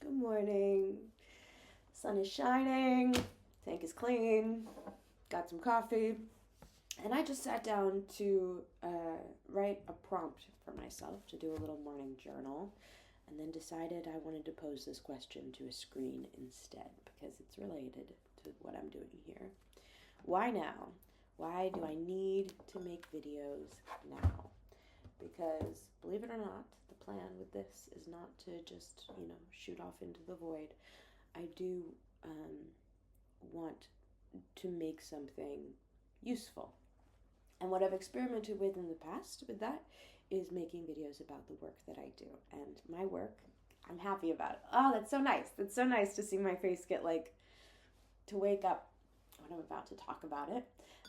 Good morning. Sun is shining, tank is clean, got some coffee, and I just sat down to write a prompt for myself to do a little morning journal, and then decided I wanted to pose this question to a screen instead because it's related to what I'm doing here. Why now? Why do I need to make videos now? Because, believe it or not, the plan with this is not to just, shoot off into the void. I do want to make something useful. And what I've experimented with in the past with that is making videos about the work that I do. And my work, I'm happy about it. Oh, that's so nice. That's so nice to see my face get to wake up when I'm about to talk about it.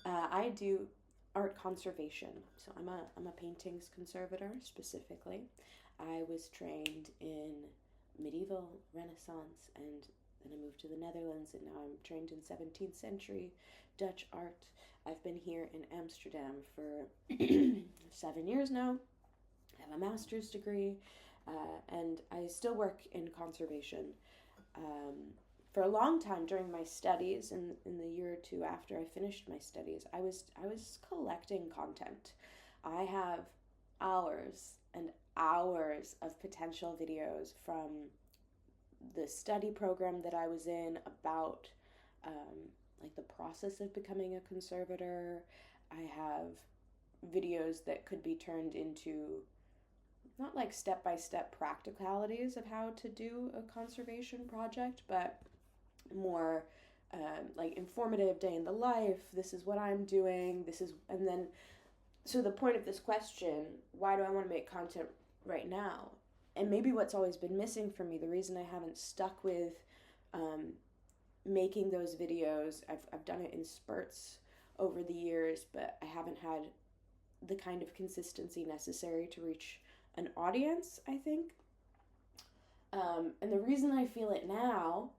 I do art conservation. So I'm a paintings conservator specifically. I was trained in medieval Renaissance, and then I moved to the Netherlands, and now I'm trained in 17th century Dutch art. I've been here in Amsterdam for 7 years now. I have a master's degree, and I still work in conservation. For a long time during my studies, in the year or two after I finished my studies, I was collecting content. I have hours and hours of potential videos from the study program that I was in about the process of becoming a conservator. I have videos that could be turned into not like step-by-step practicalities of how to do a conservation project, but more informative day in the life. This is what I'm doing. So the point of this question, why do I want to make content right now? And maybe what's always been missing for me, the reason I haven't stuck with making those videos, I've done it in spurts over the years, but I haven't had the kind of consistency necessary to reach an audience, I think. And the reason I feel it now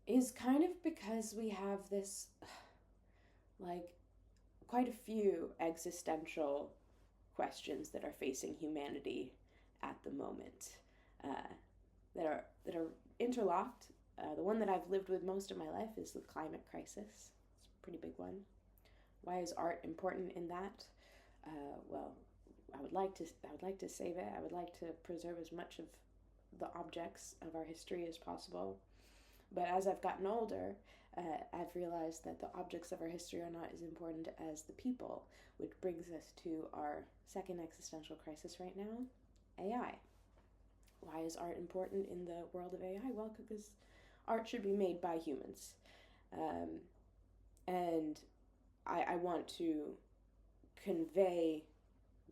is kind of because we have this, quite a few existential questions that are facing humanity at the moment, that are interlocked. The one that I've lived with most of my life is the climate crisis. It's a pretty big one. Why is art important in that? Well, I would like to save it. I would like to preserve as much of the objects of our history as possible. But as I've gotten older, I've realized that the objects of our history are not as important as the people, which brings us to our second existential crisis right now, AI. Why is art important in the world of AI? Well, because art should be made by humans. And I want to convey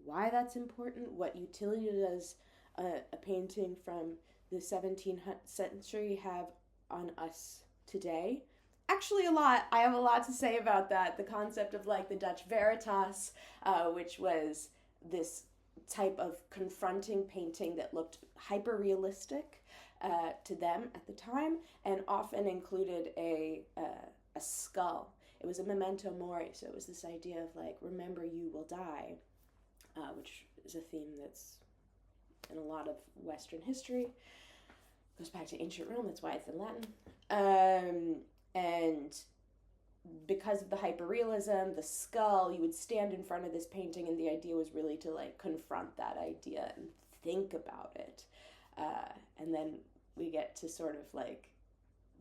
why that's important, what utility does a painting from the 17th century have on us today. Actually, a lot. I have a lot to say about that. The concept of the Dutch Veritas, which was this type of confronting painting that looked hyper-realistic to them at the time, and often included a skull. It was a memento mori, so it was this idea of remember you will die, which is a theme that's in a lot of Western history. Goes back to ancient Rome, that's why it's in Latin. And because of the hyperrealism, the skull, you would stand in front of this painting, and the idea was really to confront that idea and think about it. And then we get to sort of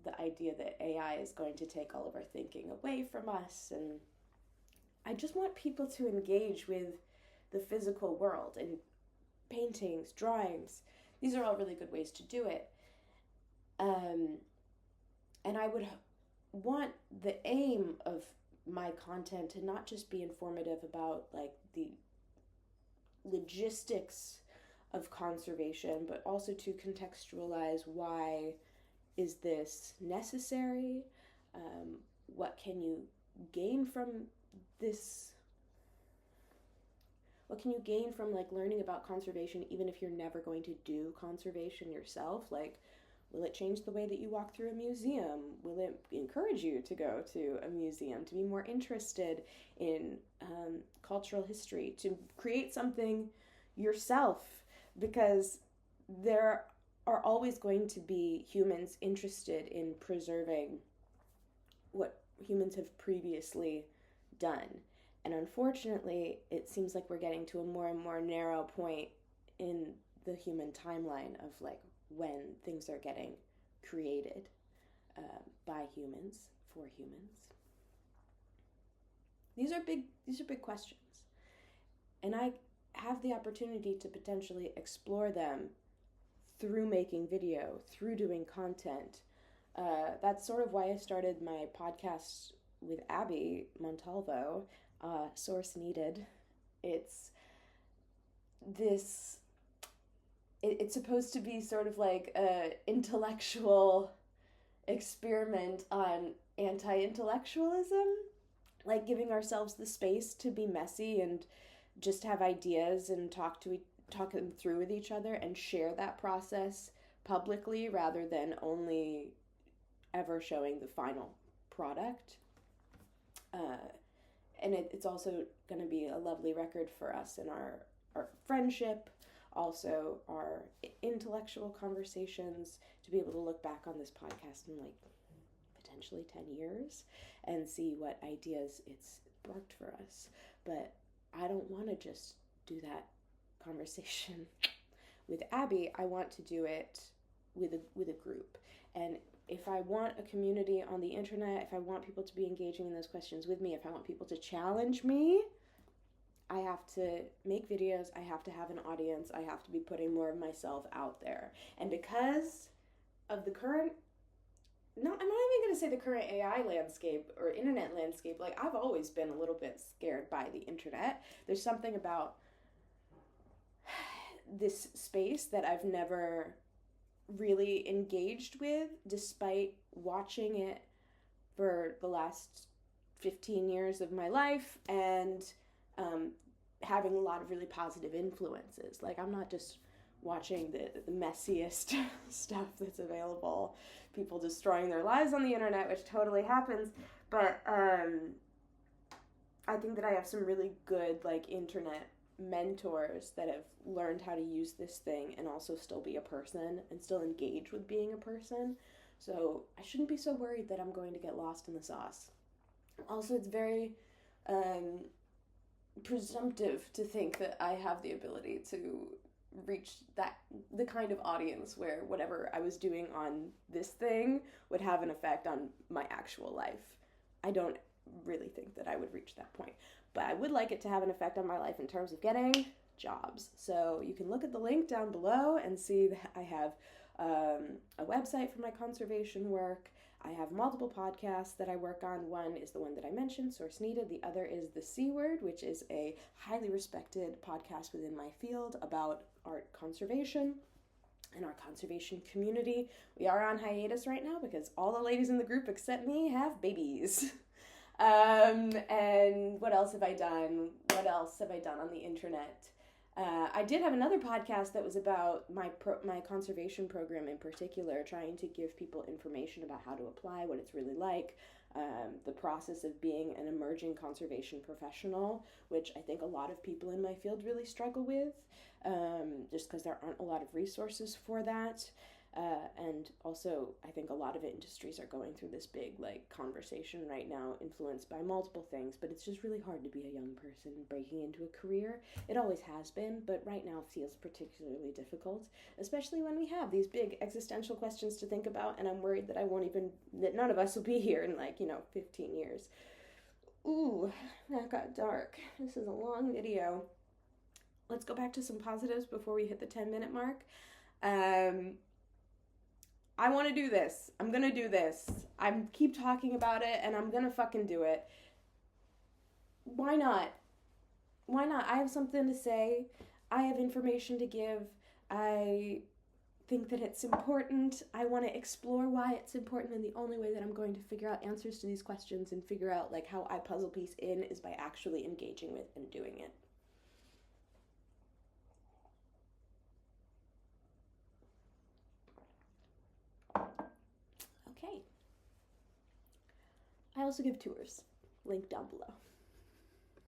the idea that AI is going to take all of our thinking away from us. And I just want people to engage with the physical world, and paintings, drawings. These are all really good ways to do it. And I would want the aim of my content to not just be informative about the logistics of conservation, but also to contextualize why is this necessary? What can you gain from this? What can you gain from learning about conservation, even if you're never going to do conservation yourself? Will it change the way that you walk through a museum? Will it encourage you to go to a museum, to be more interested in cultural history, to create something yourself? Because there are always going to be humans interested in preserving what humans have previously done. And unfortunately, it seems like we're getting to a more and more narrow point in the human timeline of like when things are getting created by humans for humans. These are big questions. And I have the opportunity to potentially explore them through making video, through doing content. That's sort of why I started my podcast with Abby Montalvo, Source Needed. It's supposed to be sort of like an intellectual experiment on anti-intellectualism, like giving ourselves the space to be messy and just have ideas and talk them through with each other and share that process publicly rather than only ever showing the final product. And it's also going to be a lovely record for us in our friendship, also our intellectual conversations, to be able to look back on this podcast in like potentially 10 years and see what ideas it's sparked for us. But I don't want to just do that conversation with Abby. I want to do it with a group. And if I want a community on the internet, if I want people to be engaging in those questions with me, if I want people to challenge me, I have to make videos, I have to have an audience, I have to be putting more of myself out there. And because of the current, I'm not even going to say the current AI landscape or internet landscape, like I've always been a little bit scared by the internet. There's something about this space that I've never really engaged with, despite watching it for the last 15 years of my life and having a lot of really positive influences. Like, I'm not just watching the messiest stuff that's available, people destroying their lives on the internet, which totally happens, but I think that I have some really good like internet mentors that have learned how to use this thing and also still be a person and still engage with being a person. So I shouldn't be so worried that I'm going to get lost in the sauce. Also, it's very presumptive to think that I have the ability to reach the kind of audience where whatever I was doing on this thing would have an effect on my actual life. I don't really think that I would reach that point, but I would like it to have an effect on my life in terms of getting jobs. So you can look at the link down below and see that I have a website for my conservation work. I have multiple podcasts that I work on. One is the one that I mentioned, Source Needed. The other is The C Word, which is a highly respected podcast within my field about art conservation and our conservation community. We are on hiatus right now because all the ladies in the group except me have babies. And what else have I done? What else have I done on the internet? I did have another podcast that was about my conservation program in particular, trying to give people information about how to apply, what it's really like, the process of being an emerging conservation professional, which I think a lot of people in my field really struggle with, just because there aren't a lot of resources for that. And also, I think a lot of industries are going through this big conversation right now, influenced by multiple things, but it's just really hard to be a young person breaking into a career. It always has been, but right now feels particularly difficult, especially when we have these big existential questions to think about, and I'm worried that none of us will be here in 15 years. Ooh, that got dark. This is a long video. Let's go back to some positives before we hit the 10-minute mark. I want to do this. I'm going to do this. I keep talking about it, and I'm going to fucking do it. Why not? Why not? I have something to say. I have information to give. I think that it's important. I want to explore why it's important, and the only way that I'm going to figure out answers to these questions and figure out how I puzzle piece in is by actually engaging with and doing it. Okay. I also give tours. Link down below.